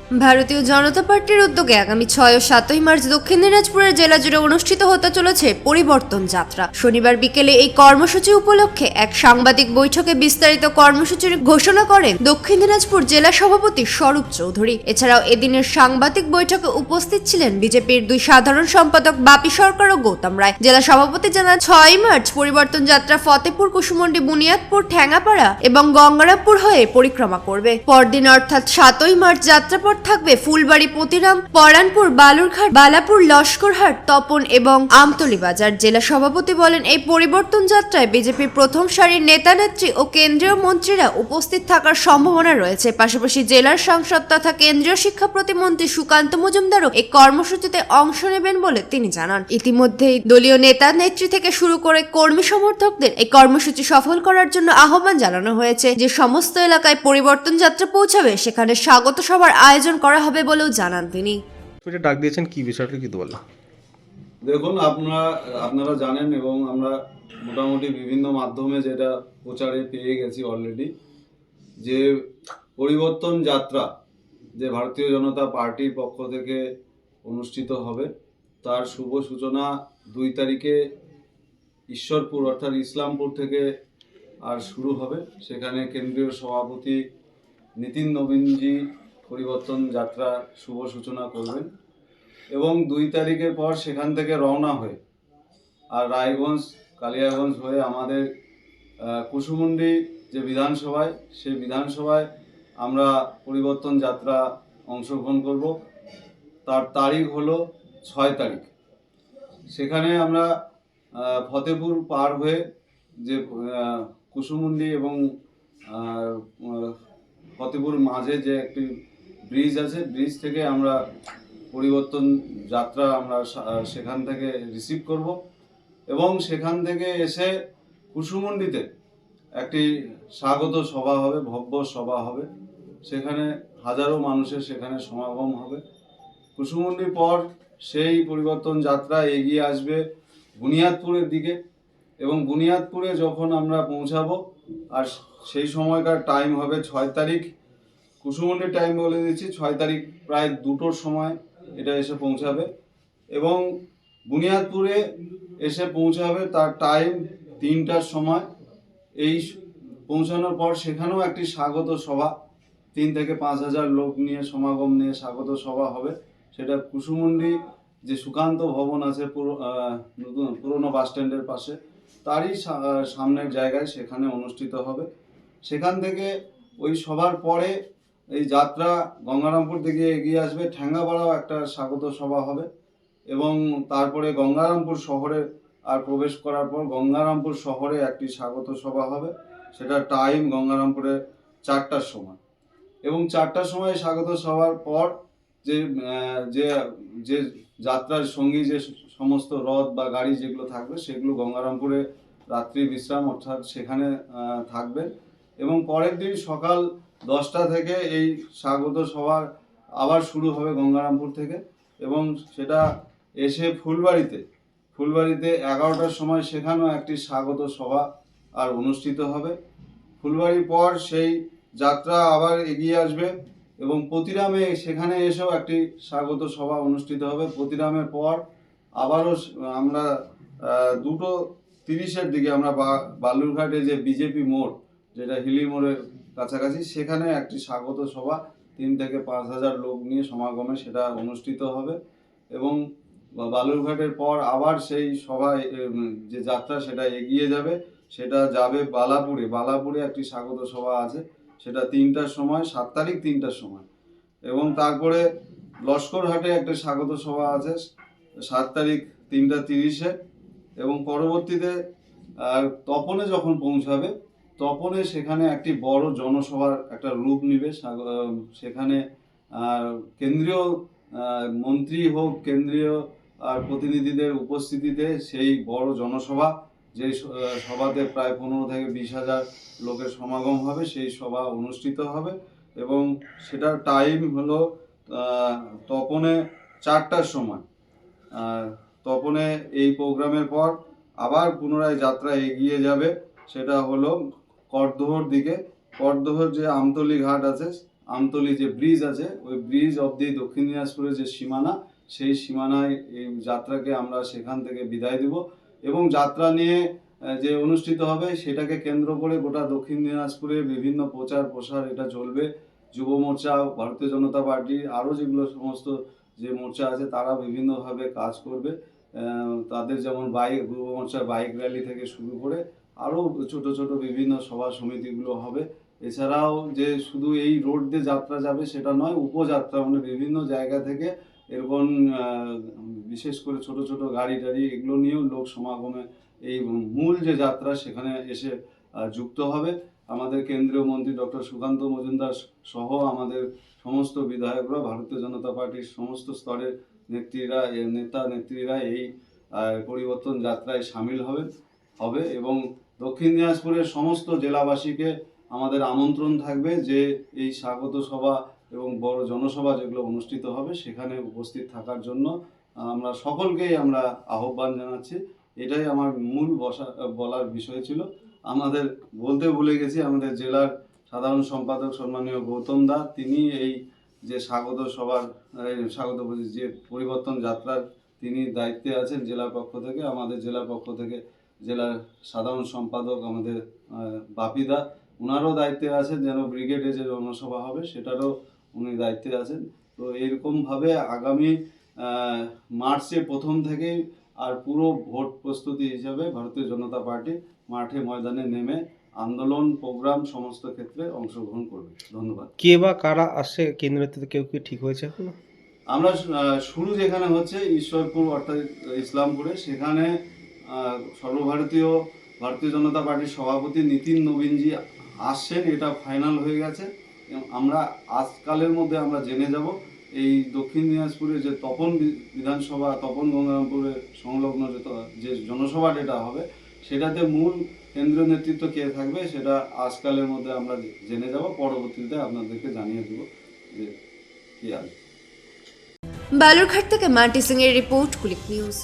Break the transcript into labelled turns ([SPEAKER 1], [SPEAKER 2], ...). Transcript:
[SPEAKER 1] ভারতীয় জনতা পার্টির উদ্যোগে আগামী 6 ও 7 মার্চ দক্ষিণ দিনাজপুরের জেলা জুড়ে অনুষ্ঠিত হতে চলেছে পরিবর্তন যাত্রা। শনিবার বিকেলে এই কর্মসূচি উপলক্ষে এক সাংবাদিক বৈঠকে বিস্তারিত কর্মসূচির ঘোষণা করেন দক্ষিণ দিনাজপুর জেলা সভাপতি স্বরূপ চৌধুরী। এছাড়াও এদিনের সাংবাদিক বৈঠকে উপস্থিত ছিলেন বিজেপির 2 সাধারণ সম্পাদক বাপি সরকার ও গৌতম রায়। জেলা সভাপতি জানান 6 মার্চ পরিবর্তন যাত্রা ফতেপুর, কুসুমন্ডি, বুনিয়াদপুর, ঠ্যাঙ্গাপাড়া এবং গঙ্গারামপুর হয়ে পরিক্রমা করবে। পরদিন অর্থাৎ 7 মার্চ যাত্রাপথ থাকবে ফুলবাড়ি, পতিরাম, পরানপুর, বালুরঘাট, বালাপুর, লস্করহাট, তপন এবং আমতলী বাজার। জেলা সভাপতি বলেন, এই পরিবর্তন যাত্রায় বিজেপির প্রথম সারির নেতা নেত্রী ও কেন্দ্রীয় মন্ত্রীরা উপস্থিত থাকার সম্ভাবনা রয়েছে। পাশাপাশি জেলার সাংসদ তথা কেন্দ্রীয় শিক্ষা প্রতিমন্ত্রী সুকান্ত মজুমদারও এই কর্মসূচিতে অংশ নেবেন বলে তিনি জানান। ইতিমধ্যেই দলীয় নেতা নেত্রী থেকে শুরু করে কর্মী সমর্থকদের এই কর্মসূচি সফল করার জন্য আহ্বান জানানো হয়েছে। যে সমস্ত এলাকায় পরিবর্তন যাত্রা পৌঁছাবে সেখানে স্বাগত সভার আয়োজন করা হবে বলেও জানান তিনি।
[SPEAKER 2] ডাক দিয়েছেন কি বিষয়টা কি বললাম?
[SPEAKER 3] দেখুন, আপনারা জানেন এবং আমরা মোটামুটি বিভিন্ন মাধ্যমে যেটা প্রচারে পেয়ে গেছি অলরেডি, যে পরিবর্তন যাত্রা যে ভারতীয় জনতা পার্টির পক্ষ থেকে অনুষ্ঠিত হবে তার শুভ সূচনা 2 তারিখে ঈশ্বরপুর অর্থাৎ ইসলামপুর থেকে আর শুরু হবে। সেখানে কেন্দ্রীয় সভাপতি নিতিন নবীনজি পরিবর্তন যাত্রা শুভ সূচনা করবেন এবং 2 তারিখের পর সেখান থেকে রওনা হয়ে আর রায়গঞ্জ, কালিয়াগঞ্জ হয়ে আমাদের কুসুমুন্ডি যে বিধানসভায়, সেই বিধানসভায় আমরা পরিবর্তন যাত্রা অংশগ্রহণ করব। তার তারিখ হলো 6 তারিখ। সেখানে আমরা ফতেপুর পার হয়ে যে কুসুমুন্ডি এবং ফতেপুর মাঝে যে একটি ব্রিজ আছে, ব্রিজ থেকে আমরা পরিবর্তন যাত্রা আমরা সেখান থেকে রিসিভ করব এবং সেখান থেকে এসে কুসুমুন্ডিতে একটি স্বাগত সভা হবে, ভব্য সভা হবে। সেখানে হাজারো মানুষের সেখানে সমাগম হবে। কুসুমুন্ডির পর সেই পরিবর্তন যাত্রা এগিয়ে আসবে বুনিয়াদপুরের দিকে এবং বুনিয়াদপুরে যখন আমরা পৌঁছাবো আর সেই সময়কার টাইম হবে 6 তারিখ। কুসুমুন্ডির টাইম বলে দিচ্ছি, 6 তারিখ প্রায় 2টোর সময় এটা এসে পৌঁছাবে এবং বুনিয়াদপুরে এসে পৌঁছাবে তার টাইম 3টার সময়। এই পৌঁছানোর পর সেখানেও একটি স্বাগত সভা 3 থেকে 5,000 লোক নিয়ে সমাগম নিয়ে স্বাগত সভা হবে। সেটা কুসুমুন্ডি যে সুকান্ত ভবন আছে পুরনো বাস স্ট্যান্ডের পাশে, তারই সামনের জায়গায় সেখানে অনুষ্ঠিত হবে। সেখান থেকে ওই সভার পরে এই যাত্রা গঙ্গারামপুর থেকে এগিয়ে আসবে। ঠ্যাঙ্গাপাড়াও একটা স্বাগত সভা হবে এবং তারপরে গঙ্গারামপুর শহরে আর প্রবেশ করার পর গঙ্গারামপুর শহরে একটি স্বাগত সভা হবে। সেটা টাইম গঙ্গারামপুরে 4টার সময় এবং 4টার সময় স্বাগত সভার পর যে যে যে যাত্রার সঙ্গী যে সমস্ত রথ বা গাড়ি যেগুলো থাকবে সেগুলো গঙ্গারামপুরে রাত্রি বিশ্রাম অর্থাৎ সেখানে থাকবে এবং পরের দিন সকাল 10টা থেকে এই স্বাগত সভা আবার শুরু হবে গঙ্গারামপুর থেকে এবং সেটা এসে ফুলবাড়িতে 11টার সময় সেখানেও একটি স্বাগত সভা আর অনুষ্ঠিত হবে। ফুলবাড়ির পর সেই যাত্রা আবার এগিয়ে আসবে এবং পতিরামে সেখানে এসেও একটি স্বাগত সভা অনুষ্ঠিত হবে। পতিরামের পর আবারও আমরা 2:30-এর দিকে আমরা বালুরঘাটে যে বিজেপি মোড়, যেটা হিলি মোড়ের কাছাকাছি, সেখানে একটি স্বাগত সভা 3 থেকে 5,000 লোক নিয়ে সমাগমে সেটা অনুষ্ঠিত হবে এবং বালুরঘাটের পর আবার সেই সভায় যে যাত্রা সেটা এগিয়ে যাবে, সেটা যাবে বালাপুরে একটি স্বাগত সভা আছে, সেটা 3টার সময়, 7 তারিখ 3টার সময় এবং তারপরে লস্করহাটে একটা স্বাগত সভা আছে 7 তারিখ 3:30-এ এবং পরবর্তীতে তপনে যখন পৌঁছাবে, তপনে সেখানে একটি বড় জনসভার একটা রূপ নিবে। সেখানে কেন্দ্রীয় মন্ত্রী হোক, কেন্দ্রীয় প্রতিনিধিদের উপস্থিতিতে সেই বড় জনসভা, যে সভাতে প্রায় 15 থেকে 20,000 লোকের সমাগম হবে, সেই সভা অনুষ্ঠিত হবে এবং সেটার টাইম হলো তপনে 4টার সময়। তপনে এই প্রোগ্রামের পর আবার পুনরায় যাত্রা এগিয়ে যাবে, সেটা হলো করদোহর দিকে। করদোহর যে আমতলী ঘাট আছে, আমতলী যে ব্রিজ আছে ওই ব্রিজ অবধি দক্ষিণ দিনাজপুরের যে সীমানা সেই সীমানায় এই যাত্রাকে আমরা সেখান থেকে বিদায় দিব এবং যাত্রা নিয়ে যে অনুষ্ঠিত হবে সেটাকে কেন্দ্র করে গোটা দক্ষিণ দিনাজপুরে বিভিন্ন প্রচার প্রসার এটা চলবে। যুব মোর্চা, ভারতীয় জনতা পার্টি, আরও যেগুলো সমস্ত যে মোর্চা আছে তারা বিভিন্নভাবে কাজ করবে। তাদের যেমন যুব মোর্চার বাইক র্যালি থেকে শুরু করে আরও ছোট ছোট বিভিন্ন সভা সমিতিগুলো হবে। এছাড়াও যে শুধু এই রোড দিয়ে যাত্রা যাবে সেটা নয়, উপযাত্রা মানে বিভিন্ন জায়গা থেকে এরকম বিশেষ করে ছোট ছোট গাড়ি টাড়ি এগুলো নিয়েও লোক সমাগমে এই মূল যে যাত্রা সেখানে এসে যুক্ত হবে। আমাদের কেন্দ্রীয় মন্ত্রী ডক্টর সুকান্ত মজুমদার সহ আমাদের সমস্ত বিধায়করা, ভারতীয় জনতা পার্টির সমস্ত স্তরের নেত্রীরা এই পরিবর্তন যাত্রায় সামিল হবে এবং দক্ষিণ দিনাজপুরের সমস্ত জেলাবাসীকে আমাদের আমন্ত্রণ থাকবে যে এই স্বাগত সভা এবং বড় জনসভা যেগুলো অনুষ্ঠিত হবে সেখানে উপস্থিত থাকার জন্য আমরা সকলকেই আমরা আহ্বান জানাচ্ছি। এটাই আমার মূল বলার বিষয় ছিল। আমাদের বলতে ভুলে গেছি, আমাদের জেলার সাধারণ সম্পাদক সম্মানীয় গৌতম দা, তিনি এই যে যে পরিবর্তন যাত্রার তিনি দায়িত্বে আছেন জেলার পক্ষ থেকে। আমাদের জেলার পক্ষ থেকে জেলার সাধারণ সম্পাদক আমাদের বাপিদা, ওনারও দায়িত্বে আছেন যেন ব্রিগেডে যে জনসভা হবে সেটারও উনি দায়িত্বে আছেন। তো এরকমভাবে আগামী মার্চের প্রথম থেকেই আর পুরো ভোট প্রস্তুতি হিসাবে ভারতীয় জনতা পার্টি মাঠে ময়দানে নেমে আন্দোলন প্রোগ্রাম সমস্ত ক্ষেত্রে অংশগ্রহণ করবে। ধন্যবাদ।
[SPEAKER 2] কে বা কারা আসছে কেন্দ্রের থেকে, কেউ কি ঠিক হয়েছে এখনো?
[SPEAKER 3] আমরা শুরু যেখানে হচ্ছে ঈশ্বরপুর অর্থাৎ ইসলামপুরে, সেখানে সর্বভারতীয় ভারতীয় জনতা পার্টির সভাপতি নিতিন নবীনজি আসছেন, এটা ফাইনাল হয়ে গেছে। আমরা আজকালের মধ্যে আমরা জেনে যাব এই দক্ষিণ দিনাজপুরে যে তপন বিধানসভা, তপন গঙ্গারামপুরের সংলগ্ন যে জনসভা যেটা হবে সেটাতে মূল কেন্দ্রীয় নেতৃত্ব কে থাকবে সেটা আজকালের মধ্যে আমরা জেনে যাব। পরবর্তীতে আপনাদেরকে জানিয়ে দেব যে কি আছে।
[SPEAKER 1] বালুরঘাট থেকে মান্টি সিং এর রিপোর্ট, কুলিক নিউজ।